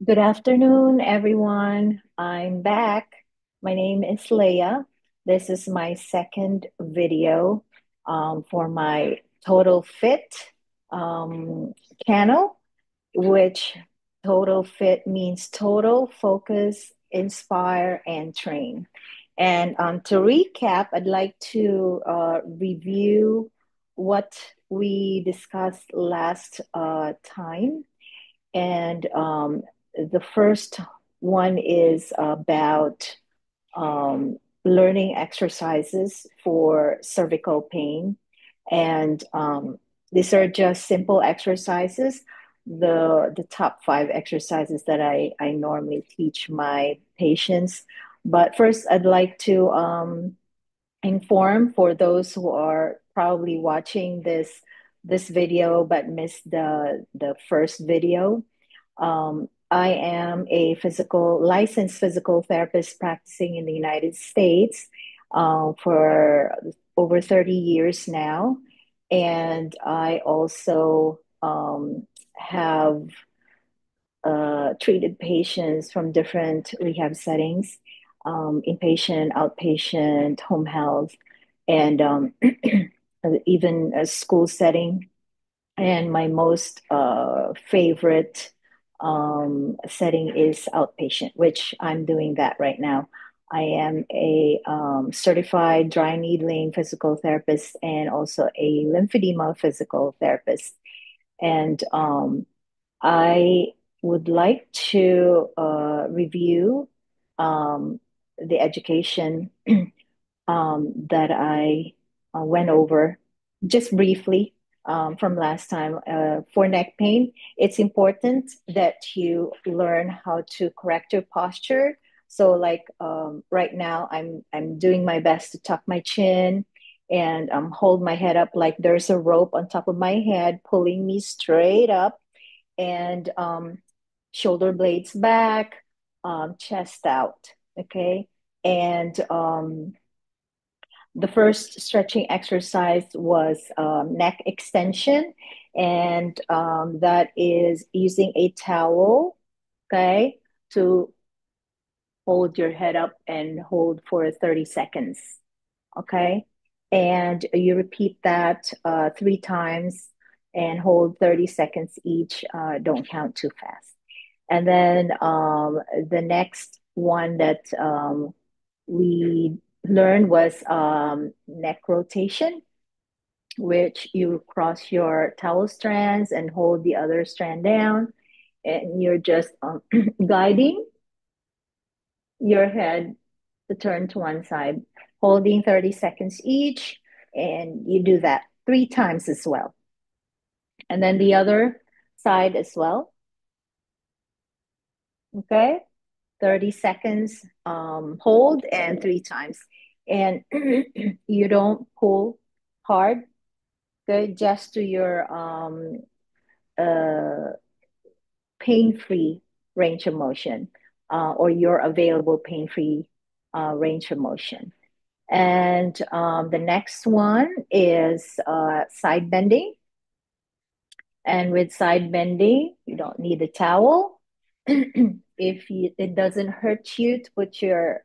Good afternoon, everyone. I'm back. My name is Leah. This is my second video for my Total Fit um, channel, which Total Fit means total focus, inspire, and train. And to recap, I'd like to review what we discussed last time and the first one is about learning exercises for cervical pain. And these are just simple exercises, the top five exercises that I normally teach my patients. But first, I'd like to inform for those who are probably watching this video but missed the first video. I am a physical licensed physical therapist practicing in the United States for over 30 years now, and I also have treated patients from different rehab settings, inpatient, outpatient, home health, and even a school setting. And my most favorite setting is outpatient, which I'm doing that right now. I am a certified dry needling physical therapist and also a lymphedema physical therapist. And I would like to review um, the education that I went over just briefly from last time. For neck pain, it's important that you learn how to correct your posture. So, like right now, I'm doing my best to tuck my chin and hold my head up like there's a rope on top of my head pulling me straight up, and shoulder blades back, chest out. Okay, and the first stretching exercise was neck extension, and that is using a towel, okay, to hold your head up and hold for 30 seconds, okay? And you repeat that three times and hold 30 seconds each. Don't count too fast. And then the next one that we learned was neck rotation, which you cross your towel strands and hold the other strand down, and you're just guiding your head to turn to one side, holding 30 seconds each, and you do that three times as well. And then the other side as well, okay? 30 seconds hold and three times. And you don't pull hard, okay? Just to your uh, pain-free range of motion or your available pain-free range of motion. And the next one is side bending. And with side bending, you don't need a towel. If it doesn't hurt you to put your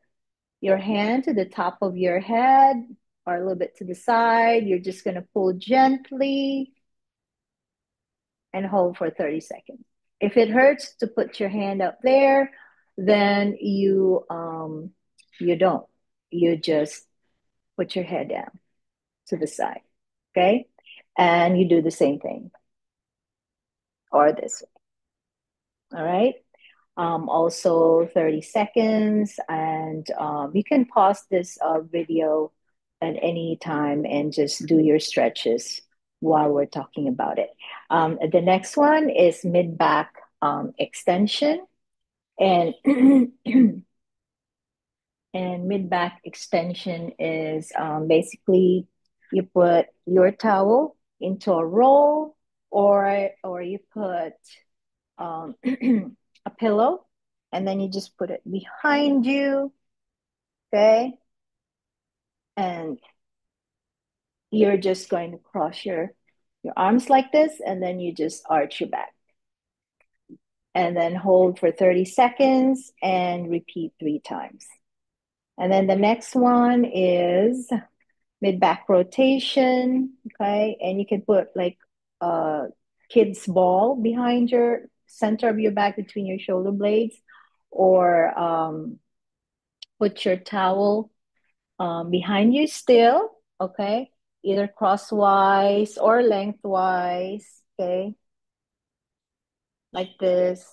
hand to the top of your head or a little bit to the side, you're just going to pull gently and hold for 30 seconds. If it hurts to put your hand up there, then you don't. You just put your head down to the side, okay? And you do the same thing or this way, all right? Also 30 seconds, and you can pause this video at any time and just do your stretches while we're talking about it. The next one is mid-back extension, and and mid-back extension is basically you put your towel into a roll, or you put um, a pillow, and then you just put it behind you, okay? And you're just going to cross your arms like this, and then you just arch your back. and then hold for 30 seconds and repeat 3 times. And then the next one is mid back rotation. Okay. And you can put like a kid's ball behind your center of your back between your shoulder blades, or put your towel behind you still. Okay. Either crosswise or lengthwise. Okay. Like this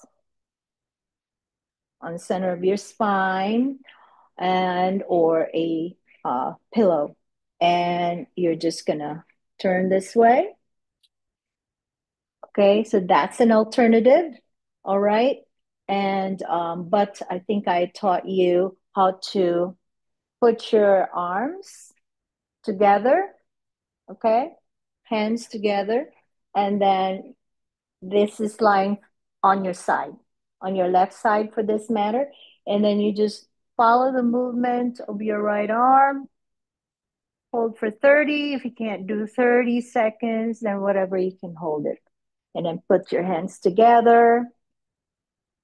on the center of your spine, and or a pillow. And you're just gonna turn this way. Okay, so that's an alternative. All right. And but I think I taught you how to put your arms together, okay? Hands together. And then this is lying on your side, on your left side for this matter. And then you just follow the movement of your right arm. Hold for 30. If you can't do 30 seconds, then whatever you can hold it. And then put your hands together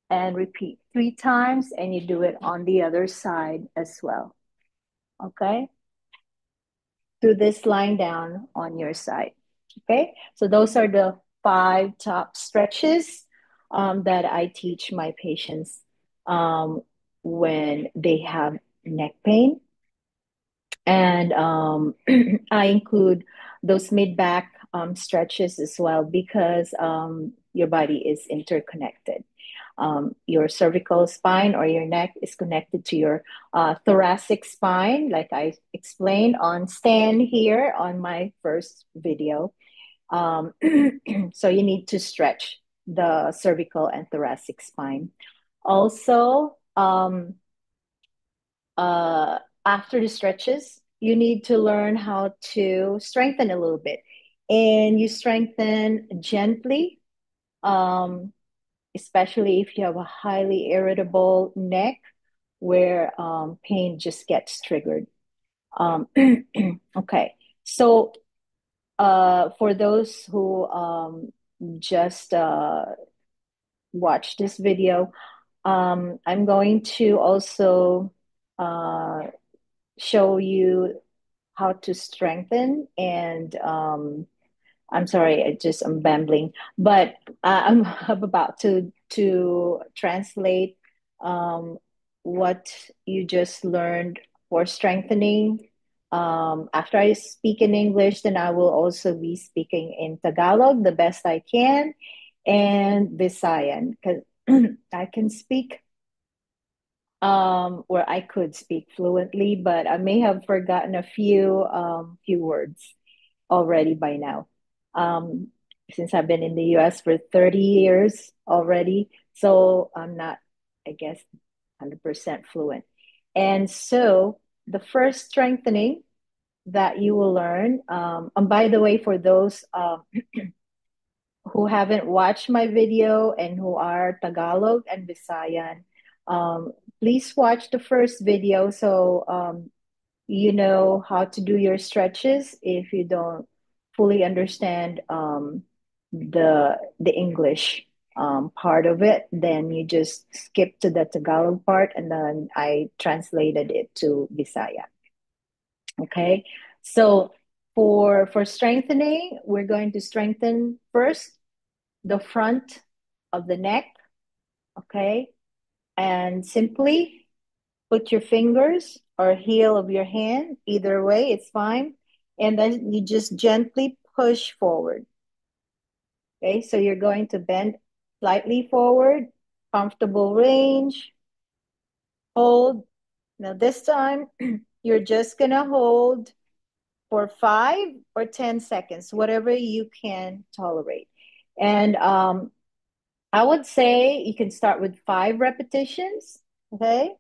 and repeat 3 times, and you do it on the other side as well. Okay? Do this lying down on your side. Okay? So those are the 5 top stretches that I teach my patients when they have neck pain. And I include those mid back stretches as well, because your body is interconnected. Your cervical spine or your neck is connected to your thoracic spine, like I explained on Stand here on my first video. So you need to stretch the cervical and thoracic spine. Also, after the stretches, you need to learn how to strengthen a little bit. And you strengthen gently, especially if you have a highly irritable neck where pain just gets triggered. Okay, so for those who just watch this video, I'm going to also uh, show you how to strengthen. And I'm sorry, I'm bambling, but I'm about to translate what you just learned for strengthening. After I speak in English, then I will also be speaking in Tagalog the best I can, and Visayan, because I can speak where I could speak fluently, but I may have forgotten a few words already by now. Um, since I've been in the US for 30 years already, so I'm not, I guess, 100% fluent. And so the first strengthening that you will learn, and by the way, for those who haven't watched my video and who are Tagalog and Visayan, um, please watch the first video, so you know how to do your stretches. If you don't fully understand the English part of it, then you just skip to the Tagalog part, and then I translated it to Visaya. Okay, so for strengthening, we're going to strengthen first the front of the neck. Okay, and simply put your fingers or heel of your hand, either way, it's fine. And then you just gently push forward. Okay, so you're going to bend slightly forward, comfortable range, hold. Now, this time, you're just gonna hold for 5 or 10 seconds, whatever you can tolerate. And I would say you can start with 5 repetitions. Okay.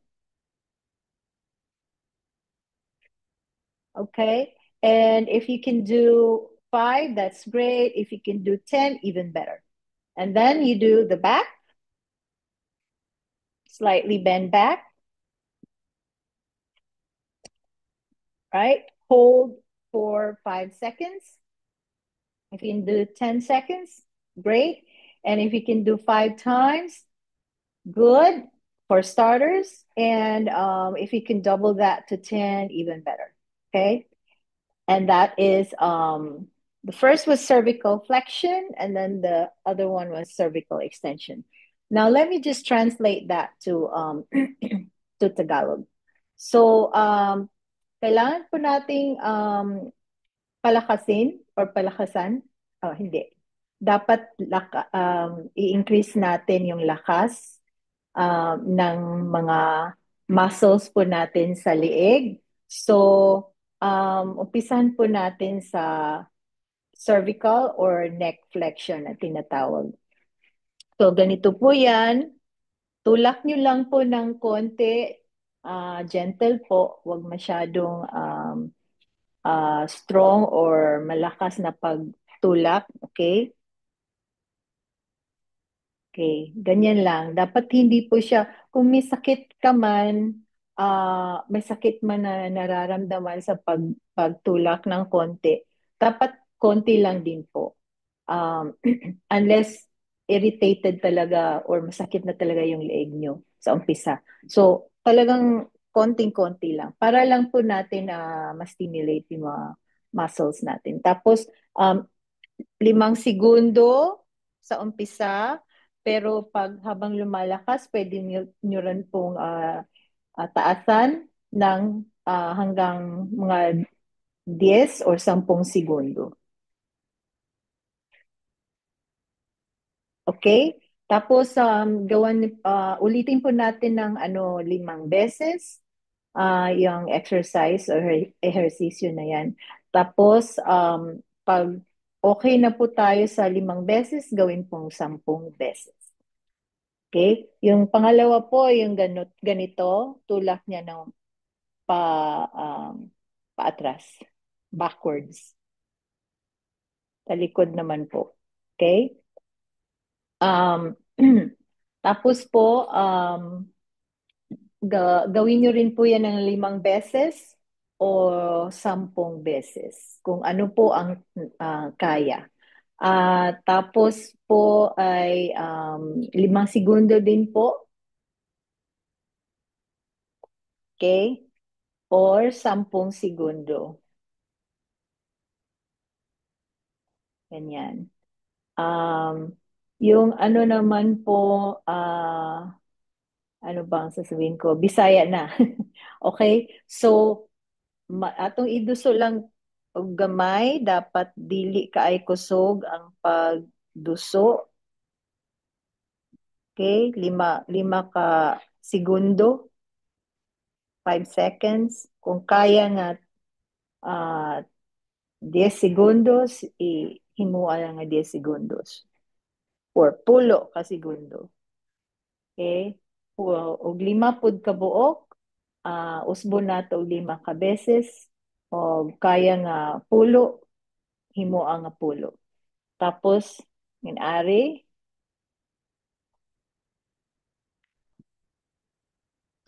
Okay. And if you can do 5, that's great. If you can do 10, even better. And then you do the back, slightly bend back, right? Hold for 5 seconds. If you can do 10 seconds, great. And if you can do 5 times, good for starters. And if you can double that to 10, even better. Okay. And that is the first was cervical flexion, and then the other one was cervical extension. Now, let me just translate that to Tagalog. So, kailangan po nating palakasin or palakasan. Oh, hindi. Dapat i-increase natin yung lakas ng mga muscles po natin sa liig. So, umpisan po natin sa cervical or neck flexion na tinatawag. So, ganito po yan. Tulak nyo lang po ng konti. Gentle po. Huwag masyadong strong or malakas na pagtulak. Okay? Okay, ganyan lang. Dapat hindi po siya, kung may sakit ka man, may sakit man na nararamdaman sa pagtulak ng konti, dapat konti lang din po. Unless irritated talaga or masakit na talaga yung leeg nyo sa umpisa. So, talagang konting-konti lang. Para lang po natin ma-stimulate yung mga muscles natin. Tapos, 5 segundo sa umpisa, pero pag habang lumalakas, pwede nyo rin pong taasan ng hanggang mga 10 or 10 segundo. Okay? Tapos, ulitin po natin ng 5 beses yung exercise or ehersisyo na yan. Tapos, pag okay na po tayo sa 5 beses, gawin pong 10 beses. Okay? Yung pangalawa po, yung ganito, tulak niya ng pa, um, paatras, backwards, sa likod naman po. Okay? Um, tapos po, gawin nyo rin po yan ng 5 beses o 10 beses, kung ano po ang kaya. Tapos po ay 5 segundo din po, okay? Or 10 segundo. Ganyan. Um, yung ano naman po, ano bang sasabihin ko? Bisaya na. Okay? So, atong iduso lang og gamay, dapat dili kaay kusog ang pagduso. Okay? Lima ka segundo, 5 seconds. Kung kaya nga 10 segundos, himuan lang nga 10 segundos. Or pulo ka segundo. Okay? Og 5 pud ka buok, usbo na to 5 ka beses. O kaya nga pulo, himuan nga pulo. Tapos, minari,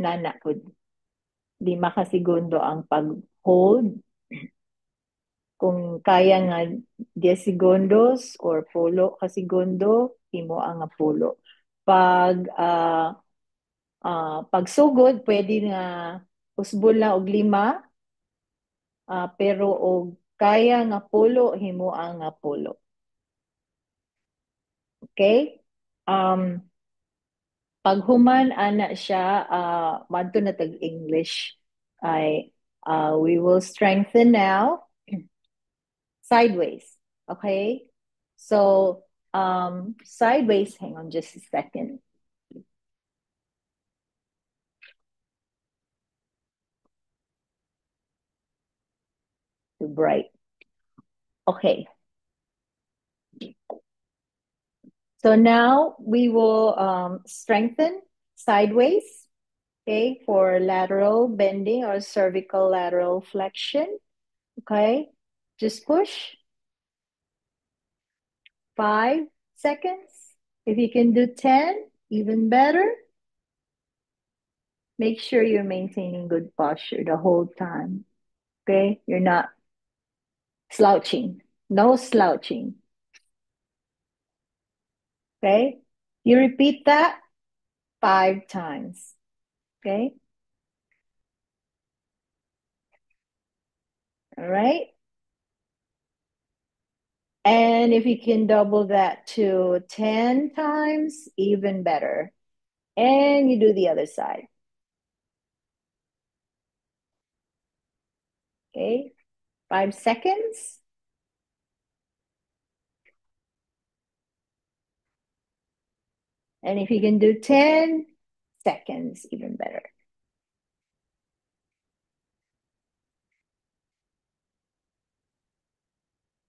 nana pud. 5 ka segundo ang pag-hold. Kung kaya nga 10 segundos or pulo ka segundo, himuan nga pulo. Pagsugod, pwede nga usbon lang og 5, pero og kaya nga pulo, himuan nga pulo. Okay? Um, Paghuman ana siya, madto na tag English ay we will strengthen now sideways. Okay? So, sideways, hang on just a second. Too bright. Okay. So now we will strengthen sideways, okay, for lateral bending or cervical lateral flexion. Okay, just push 5 seconds. If you can do 10, even better. Make sure you're maintaining good posture the whole time. Okay, you're not slouching. No slouching. Okay, you repeat that 5 times. Okay? All right? And if you can double that to 10 times, even better. And you do the other side. Okay? 5 seconds. And if you can do 10 seconds, even better.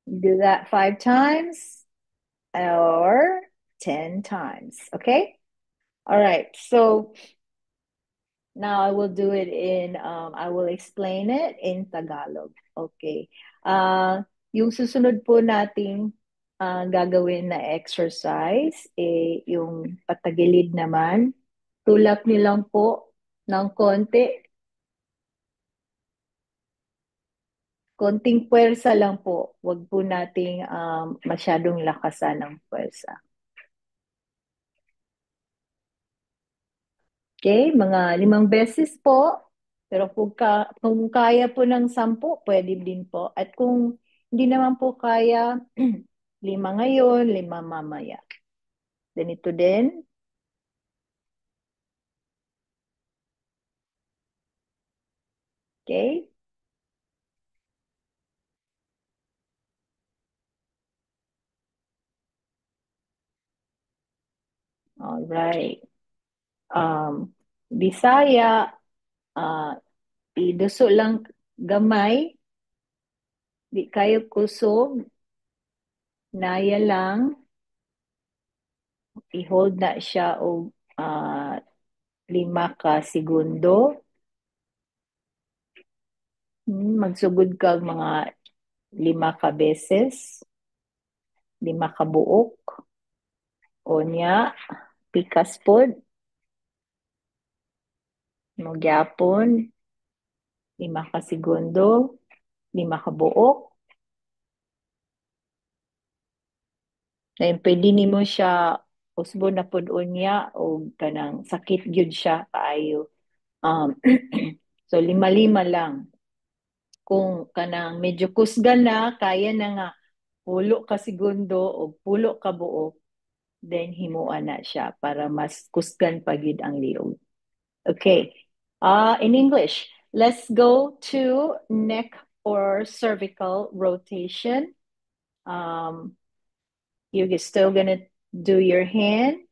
Do that 5 times or 10 times. Okay? All right. So now I will do it I will explain it in Tagalog. Okay. Yung susunod po nating gagawin na exercise, yung patagilid naman. Tulak niyo lang po ng konti. Konting puwersa lang po. Huwag po nating masyadong lakasan ng puwersa. Okay, mga 5 beses po. Pero kung kaya po ng 10, pwede din po. At kung hindi naman po kaya, 5 ngayon, 5 mamaya. Ganito din. Okay? All right. Bisaya, uh, iduso lang gamay, di kayo kusog, naya lang, i-hold na siya og 5 ka segundo. Magsugod kag mga 5 ka beses, 5 ka buok, o nya, pikas pod, magyapon, 5 ka segundo, 5 ka buok. Then pwede nimo siya usbo na pod unya o kanang sakit gyud siya kaayo. So 5-5 lang. Kung kanang medyo kusgan na, kaya na nga 10 ka segundo o 10 ka buok, then himuan na siya para mas kusgan pa gid ang liog. Okay. In English, let's go to neck or cervical rotation. Um, you're still gonna do your hand,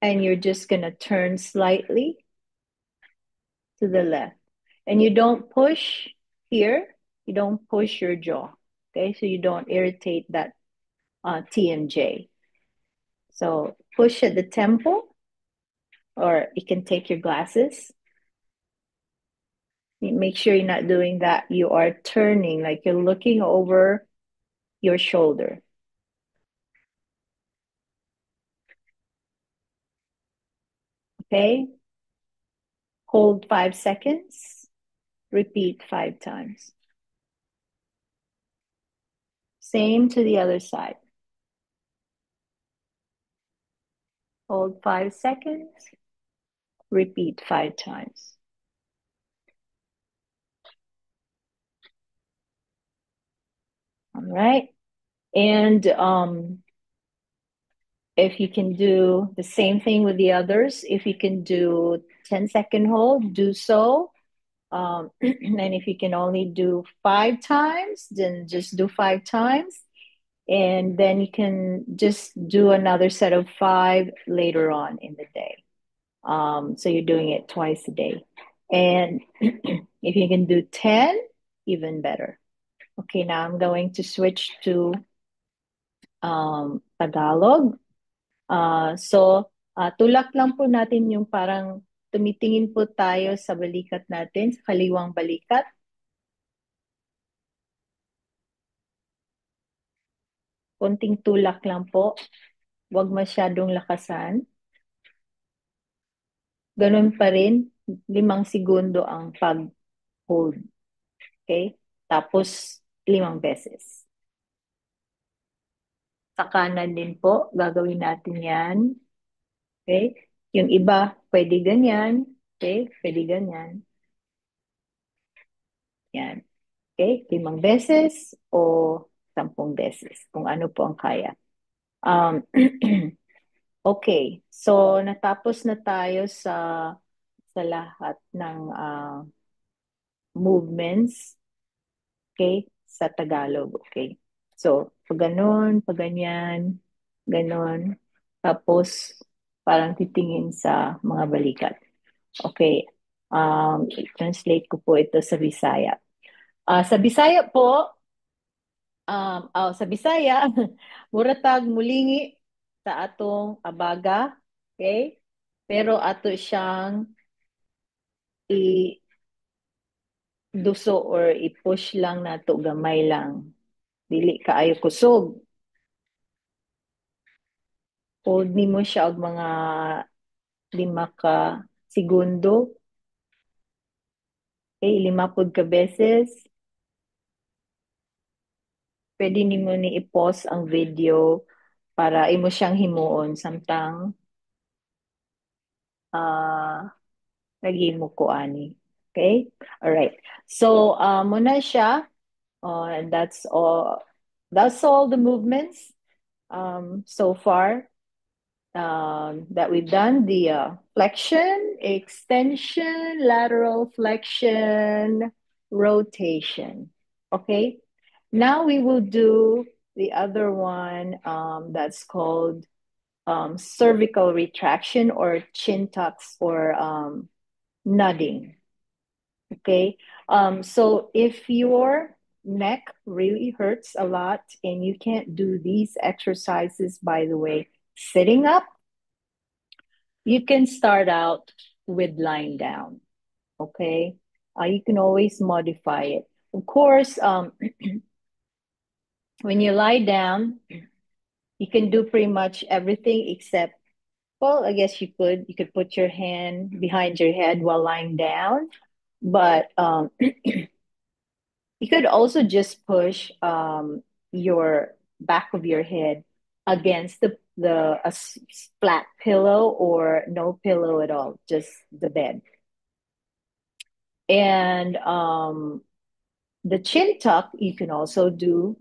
and you're just gonna turn slightly to the left. And you don't push here, you don't push your jaw. Okay, so you don't irritate that TMJ. So push at the temple, or you can take your glasses. Make sure you're not doing that. You are turning, like you're looking over your shoulder. Okay? Hold 5 seconds. Repeat 5 times. Same to the other side. Hold 5 seconds. Repeat 5 times. All right. And if you can do the same thing with the others, if you can do 10-second hold, do so. And if you can only do 5 times, then just do 5 times. And then you can just do another set of 5 later on in the day. So you're doing it twice a day. And if you can do 10, even better. Okay, now I'm going to switch to Tagalog. Tulak lang po natin yung parang tumitingin po tayo sa balikat natin, sa kaliwang balikat. Konting tulak lang po. Huwag masyadong lakasan. Ganun pa rin, 5 segundo ang pag-hold. Okay? Tapos, 5 beses. Sa kanan din po, gagawin natin yan. Okay? Yung iba, pwede ganyan. Okay? Pwede ganyan. Yan. Okay? 5 beses o 10 beses. Kung ano po ang kaya. Um, okay. So, natapos na tayo sa lahat ng movements. Okay? Sa Tagalog. Okay? So, pag ganun, pag ganyan, ganun. Tapos, parang titingin sa mga balikat. Okay. I-translate ko po ito sa Bisaya. Sa Bisaya po, sa Bisaya, muratag mulingi sa atong abaga. Okay? Pero ato siyang i-duso or i-push lang nato gamay lang. Dili kaayo kusog. Hold nimo siya og mga 5 ka segundo. Okay, 5 ka beses. Pwede nimo ni i-pause ang video para imo siyang himuon samtang lagi mo ko ani. Okay? All right. So, muna siya. And that's all the movements so far that we've done. The flexion, extension, lateral flexion, rotation. Okay? Now we will do the other one that's called cervical retraction or chin tucks or nodding. Okay. So if your neck really hurts a lot and you can't do these exercises, by the way, sitting up, you can start out with lying down. Okay. You can always modify it. Of course, when you lie down, you can do pretty much everything except, well, I guess you could put your hand behind your head while lying down, but you could also just push your back of your head against the flat pillow or no pillow at all, just the bed. And the chin tuck you can also do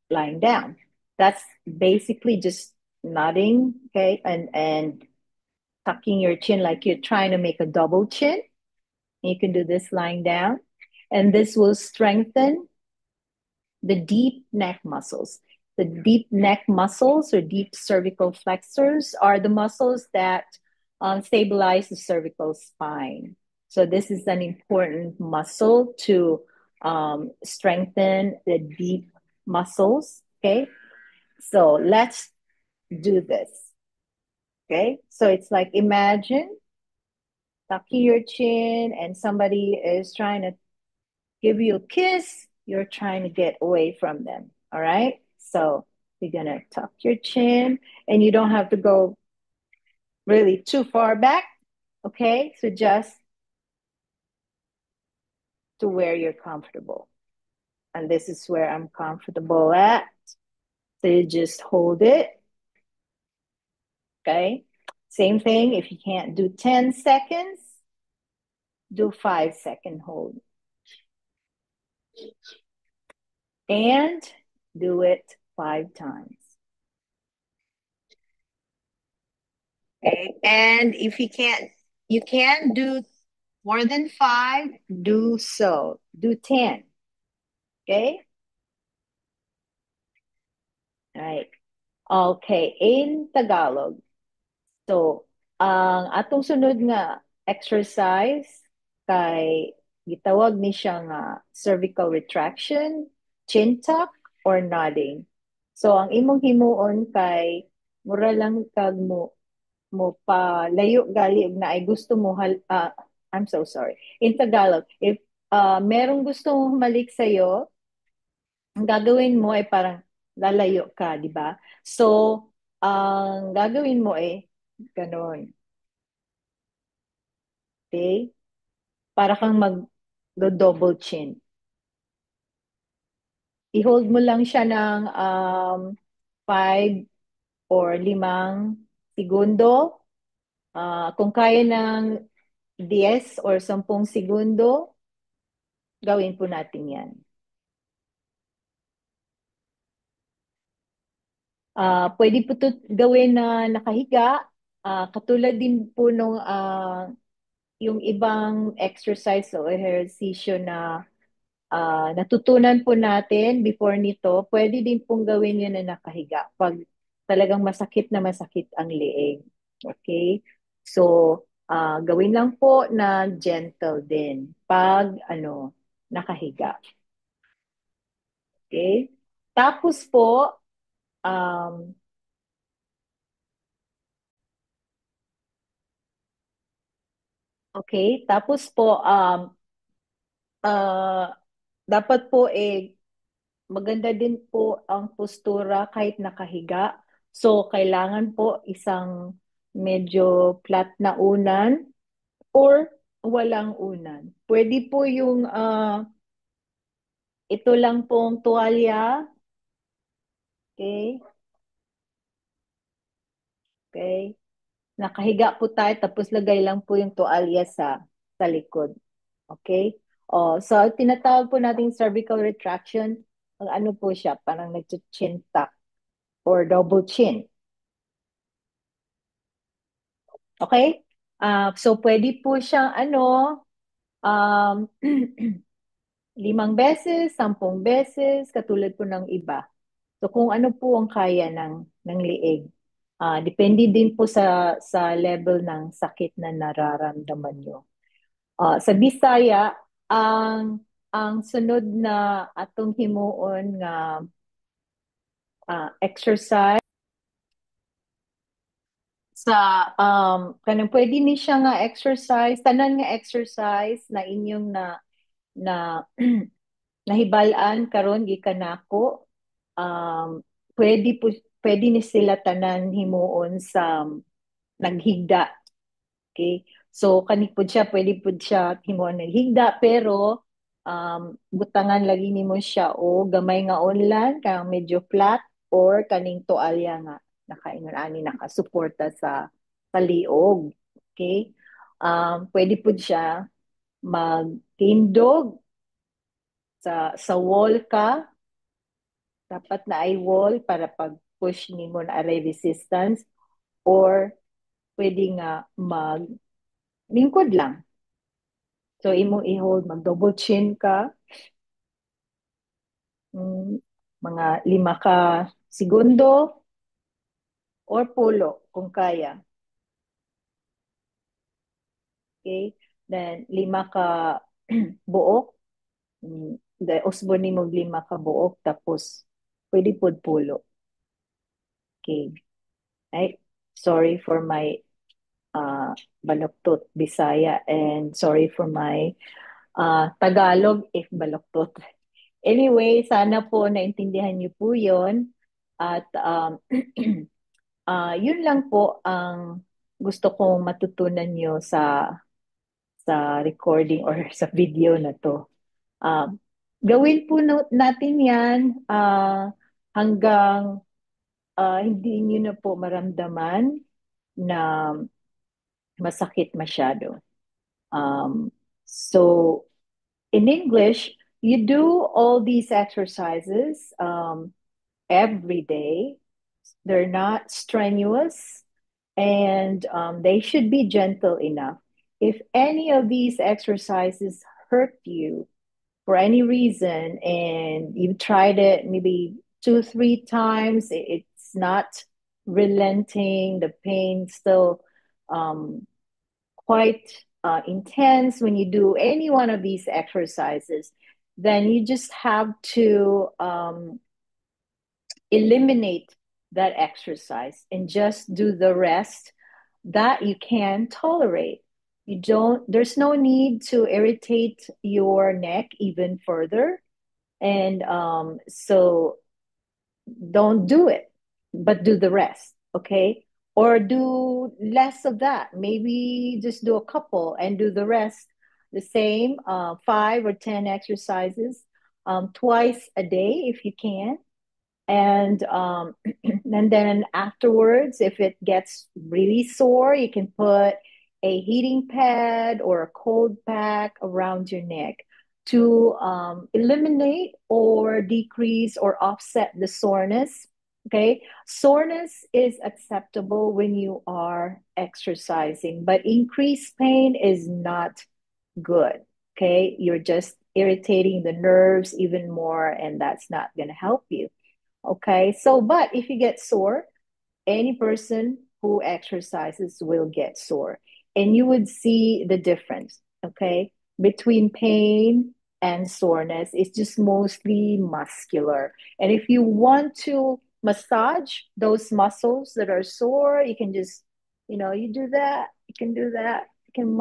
lying down. That's basically just nodding, okay, and tucking your chin like you're trying to make a double chin. You can do this lying down, and this will strengthen the deep neck muscles. The deep neck muscles or deep cervical flexors are the muscles that stabilize the cervical spine. So, this is an important muscle to strengthen the deep muscles. Okay. So, let's do this. Okay. So, it's like imagine tucking your chin and somebody is trying to give you a kiss, you're trying to get away from them. All right. So you're going to tuck your chin and you don't have to go really too far back. Okay. So just to where you're comfortable. And this is where I'm comfortable at. So you just hold it. Okay. Same thing. If you can't do 10 seconds, do 5 second hold. And do it 5 times. Okay. And if you can do more than 5, do so. Do 10. Okay? All right. Okay. In Tagalog. So, ang atong sunod nga exercise kay gitawag ni siya nga cervical retraction, chin tuck, or nodding. So, ang imong himuon kay mura lang kag mo pa layo gali og na ay gusto mo I'm so sorry. In Tagalog, if merong gusto mong humalik sa'yo, ang gagawin mo ay parang lalayo ka, di ba? So, ang gagawin mo ay ganun. Okay? Para kang mag-double chin. I-hold mo lang siya ng 5 or 5 segundo. Kung kaya ng 10 or 10 segundo, gawin po natin yan. Pwede po ito gawin na nakahiga. Katulad din po nung yung ibang exercise o ehersisyo na natutunan po natin before nito, pwede din pong gawin yun na nakahiga pag talagang masakit na masakit ang leeg. Okay? So, gawin lang po na gentle din pag nakahiga. Okay? Tapos po, um, okay, tapos po, uh, dapat po maganda din po ang postura kahit nakahiga. So, kailangan po isang medyo flat na unan or walang unan. Pwede po yung ito lang pong tuwalya. Okay? Okay? Nakahiga po tayo tapos lagay lang po yung tuwalya sa likod. Okay? So, tinatawag po nating cervical retraction. Ang ano po siya, parang nag-chin tuck or double chin. Okay? So, pwede po siyang um, 5 beses, 10 beses, katulad po ng iba. So, kung ano po ang kaya ng leeg. Depende din po sa level ng sakit na nararamdaman nyo. Sa Bisaya, ang sunod na atong himuon nga exercise kanang pwede ni siya nga exercise, tanan nga exercise na inyong na nahibalaan karon gikan nako, pwede po pwede ni sila tanan himuon sa naghigda. Okay? So kani pud siya pwede pud siya himuon naghigda pero butangan lagi nimo siya o gamay nga online kang medyo flat or kaning tualya nga nakaingon ani nakasuporta sa paliog. Okay? Pwede pud siya magtindog sa wall ka, dapat na ay wall para pag push nimo na aray resistance or pwede nga mag lingkod lang. So imo i-hold mag double chin ka, mm, mga 5 ka segundo or pulo kung kaya. Okay? Then 5 ka buok. Usbon ni mo 5 ka buok tapos pwede pod pulo. Okay. Ay, sorry for my uh, baloktot Bisaya and sorry for my Tagalog if baloktot. Anyway, sana po naintindihan niyo po yon at yun lang po ang gusto kong matutunan niyo sa recording or sa video na to. Um, Gawin po natin yan hanggang hindi niyo na po maramdaman na masakit masyado. So in English, you do all these exercises every day. They're not strenuous and they should be gentle enough. If any of these exercises hurt you for any reason and you've tried it maybe 2, 3 times, it's not relenting, the pain still um, quite intense when you do any one of these exercises, then you just have to eliminate that exercise and just do the rest that you can tolerate. There's no need to irritate your neck even further. And so don't do it, but do the rest, okay? Or do less of that. Maybe just do a couple and do the rest the same 5 or 10 exercises twice a day if you can. And and then afterwards, if it gets really sore, you can put a heating pad or a cold pack around your neck to eliminate or decrease or offset the soreness. Okay, soreness is acceptable when you are exercising, but increased pain is not good. Okay, you're just irritating the nerves even more, and that's not going to help you. Okay, so but if you get sore, any person who exercises will get sore, and you would see the difference, okay, between pain and soreness. It's just mostly muscular. And if you want to massage those muscles that are sore, you can just, you do that, you can do that, you can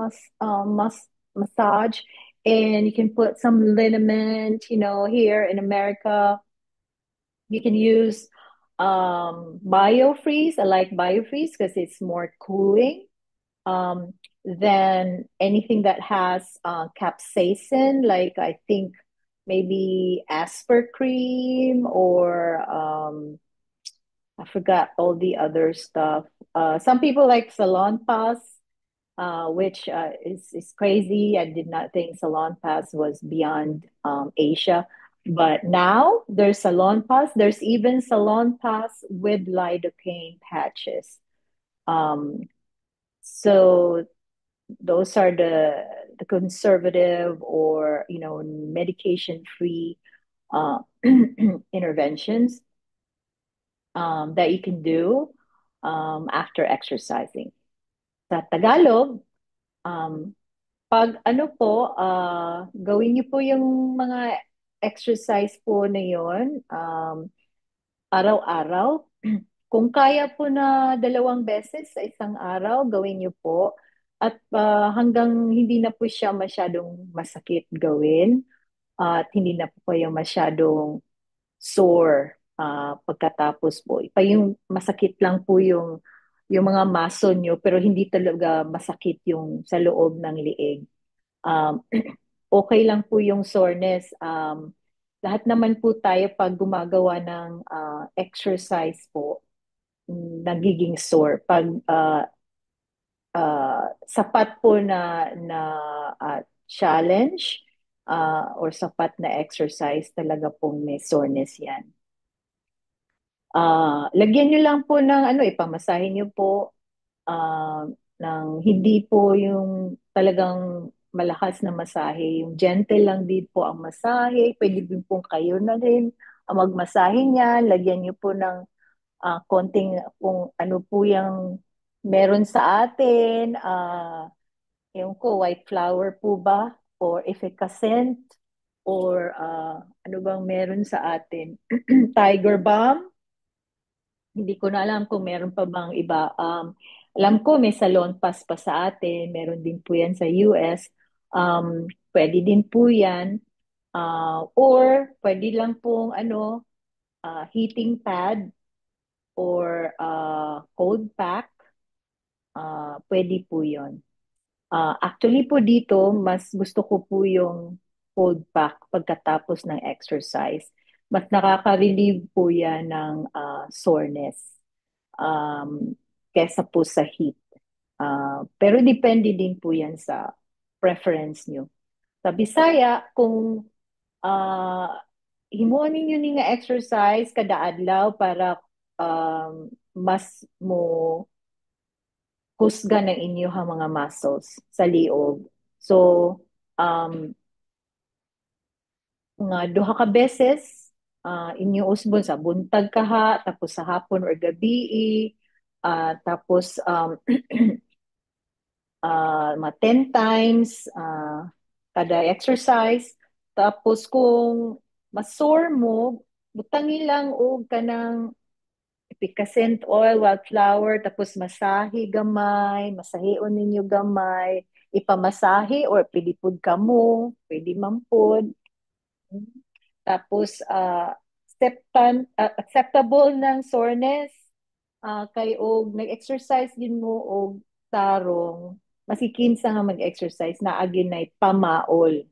massage, and you can put some liniment, here in America you can use biofreeze. I like biofreeze because it's more cooling than anything that has capsaicin, like I think maybe Asper cream or I forgot all the other stuff. Some people like Salon Pass, which is crazy. I did not think Salon Pass was beyond Asia. But now there's Salon Pass. There's even Salon Pass with lidocaine patches. Um, so those are the conservative or medication free uh, interventions that you can do after exercising. Sa Tagalog, um, pag ano po, gawin niyo po yung mga exercise po na yun araw-araw. Kung kaya po na 2 beses sa isang araw, gawin niyo po. At hanggang hindi na po siya masyadong masakit gawin at hindi na po kayo masyadong sore pagkatapos po. Pa yung masakit lang po yung mga muscle nyo pero hindi talaga masakit yung sa loob ng liig. Okay lang po yung soreness. Lahat naman po tayo pag gumagawa ng exercise po, nagiging sore. Pag sapat po na challenge or sapat na exercise, talaga pong may soreness yan. Lagyan nyo lang po ng ipamasahin nyo po ng hindi po yung talagang malakas na masahe. Yung gentle lang din po ang masahe. Pwede din po kayo na rin ang magmasahe niyan. Lagyan nyo po ng konting kung ano po yung meron sa atin. Yung ko, white flower po ba? Or efficacent? Or ano bang meron sa atin? Tiger balm? Hindi ko na alam kung meron pa bang iba. Alam ko may salon pass pa sa atin. Meron din po yan sa US. Pwede din po yan. Or pwede lang pong heating pad or cold pack. Pwede po yon. Actually po dito, mas gusto ko po yung cold pack pagkatapos ng exercise. Mas nakaka-relieve po yan ng soreness kesa po sa heat. Pero depende din po yan sa preference nyo. Sa Bisaya, kung uh, himuon ninyo ni nga exercise kada adlaw para mas mo husga ng inyong mga muscles sa liog. So, um, nga duha ka beses inyo usbon sa buntag kaha tapos sa hapon or gabi tapos mga 10 times kada exercise. Tapos kung mas-sore mo, butangin lang og kanang efficacent oil, wildflower, tapos masahe gamay, masaheon ninyo gamay, ipamasahe or pwede pud kamo, pwede man pod. Tapos acceptable ng soreness kay og nag-exercise din mo og tarong masikinsa nga mag-exercise na agin na pamaol.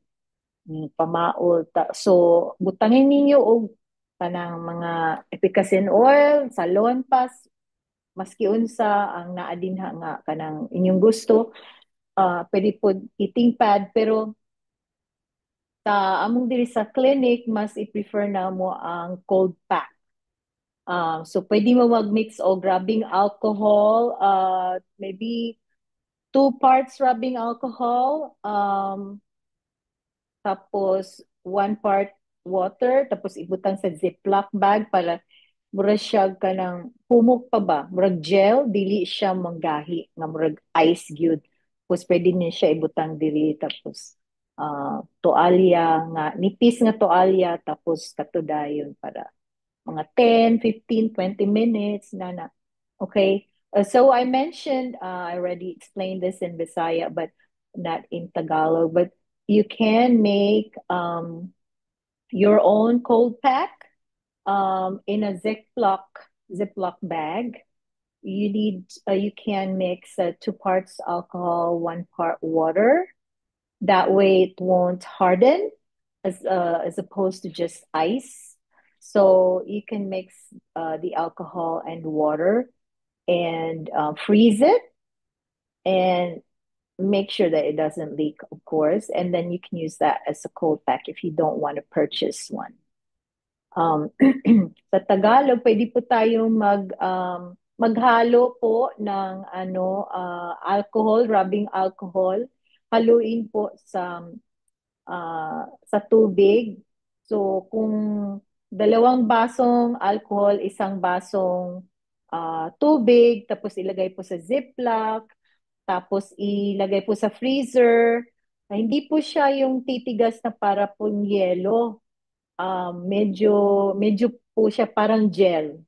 Pamaol. So butangin ninyo og kanang mga epicacin oil, salon pas, maski unsa ang naa dinha nga kanang inyong gusto, pwede po eating pad pero sa among diri sa clinic mas i-prefer na mo ang cold pack. So pwede mo mag-mix o rubbing alcohol, maybe 2 parts rubbing alcohol, tapos 1 part water, tapos ibutang sa Ziploc bag para murag siya ka ng humok pa ba? Murag gel, dili siya manggahi, nga murag ice gyud. Tapos pwede niya siya ibutang dili, tapos toalya, nga nipis nga toalya, tapos katudayon para mga 10, 15, 20 minutes na na. Okay. So I mentioned, I already explained this in Visaya, but not in Tagalog, but you can make your own cold pack in a Ziploc bag. You can mix 2 parts alcohol, 1 part water. That way it won't harden as opposed to just ice. So you can mix the alcohol and water and freeze it and make sure that it doesn't leak, of course. And then you can use that as a cold pack if you don't want to purchase one. Sa Tagalog, pwede po tayong maghalo po ng alcohol, rubbing alcohol. Haluin po sa tubig. So kung 2 basong alcohol, 1 basong tubig, tapos ilagay po sa Ziploc, tapos ilagay po sa freezer. Hindi po siya yung titigas na para pong yelo. Medyo po siya parang gel.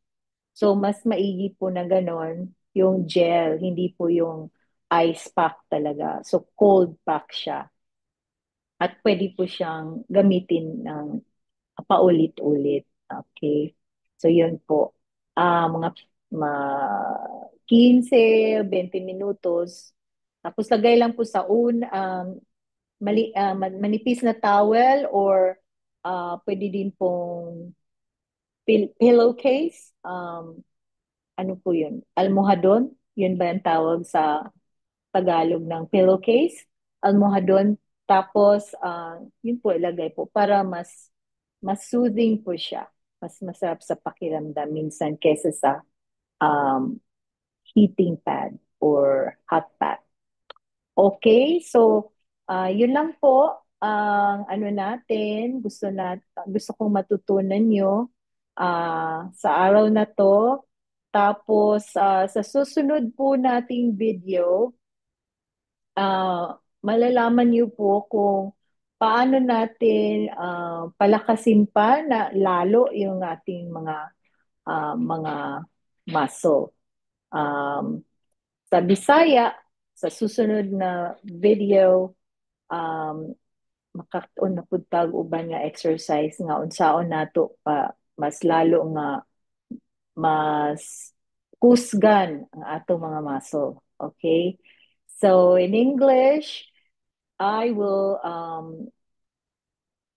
So, mas maigi po na ganon yung gel, hindi po yung ice pack talaga. So, cold pack siya. At pwede po siyang gamitin ng paulit-ulit. Okay. So, yun po. Mga ma 15, 20 minutos. Tapos, lagay lang po sa manipis na towel or pwede din pong pillowcase. Ano po yun? Almohadon? Yun ba ang tawag sa Tagalog ng pillowcase? Almohadon. Tapos, yun po ilagay po para mas soothing po siya. Mas masarap sa pakiramdam minsan kesa sa um, heating pad or hot pad. Okay, so yun lang po ang ano natin, gusto kong matutunan nyo sa araw na to. Tapos sa susunod po nating video, malalaman niyo po kung paano natin palakasin pa na lalo yung ating mga muscle. Um, sa Bisaya, sa susunod na video, um, makakatuon na pud tag uban nga exercise nga unsaon nato pa mas lalo nga mas kusgan ang atong mga muscle. Okay? So in English, I will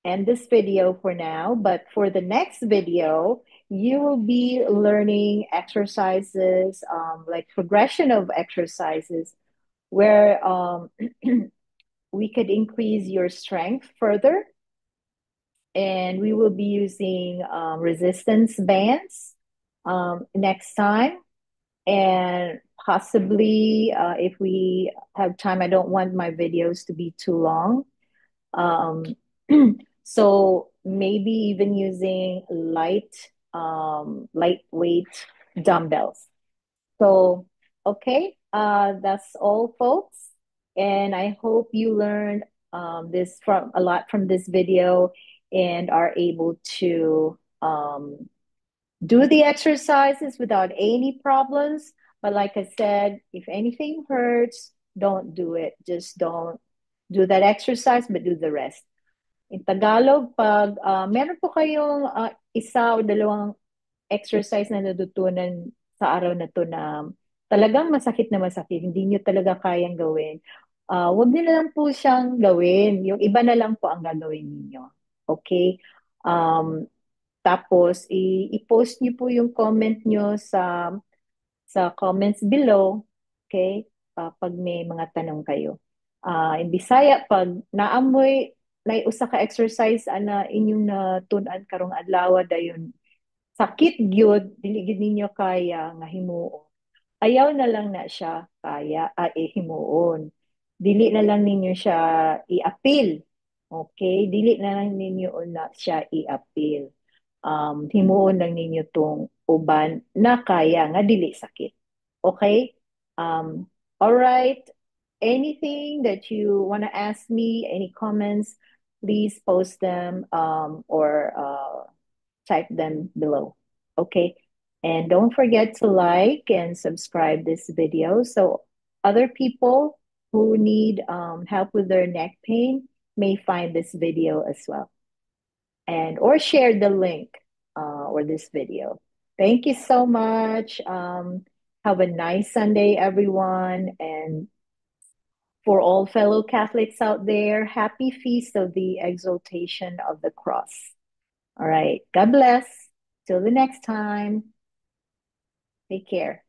end this video for now, but for the next video, you will be learning exercises, like progression of exercises, where we could increase your strength further. And we will be using resistance bands next time. And possibly, if we have time, I don't want my videos to be too long. Um, so maybe even using lightweight dumbbells. So, okay, that's all, folks. And I hope you learned this from a lot from this video and are able to do the exercises without any problems. But like I said, if anything hurts, don't do it. Just don't do that exercise, but do the rest. In Tagalog, pag meron po kayong isa o dalawang exercise na natutunan sa araw na to na talagang masakit na masakit, hindi nyo talaga kayang gawin, wag nyo na lang po siyang gawin. Yung iba na lang po ang gagawin ninyo. Okay? Um, Tapos, i-post niyo po yung comment niyo sa comments below. Okay? Pag may mga tanong kayo. In Bisaya, pag naamoy, na usa ka exercise ana inyong natun-an karong adlaw dayon sakit gyud dili gid ninyo kaya nga himuon, ayaw na lang na siya kaya himuon, dili na lang ninyo siya i-appeal. Okay, dili na lang ninyo na siya i-appeal. Himuon lang ninyo tong uban na kaya nga dili sakit. Okay? All right. Anything that you want to ask me, any comments, please post them or type them below. Okay. And don't forget to like and subscribe this video so other people who need help with their neck pain may find this video as well. And or share the link or this video. Thank you so much. Have a nice Sunday, everyone. And for all fellow Catholics out there, happy feast of the exaltation of the cross. All right. God bless. Till the next time. Take care.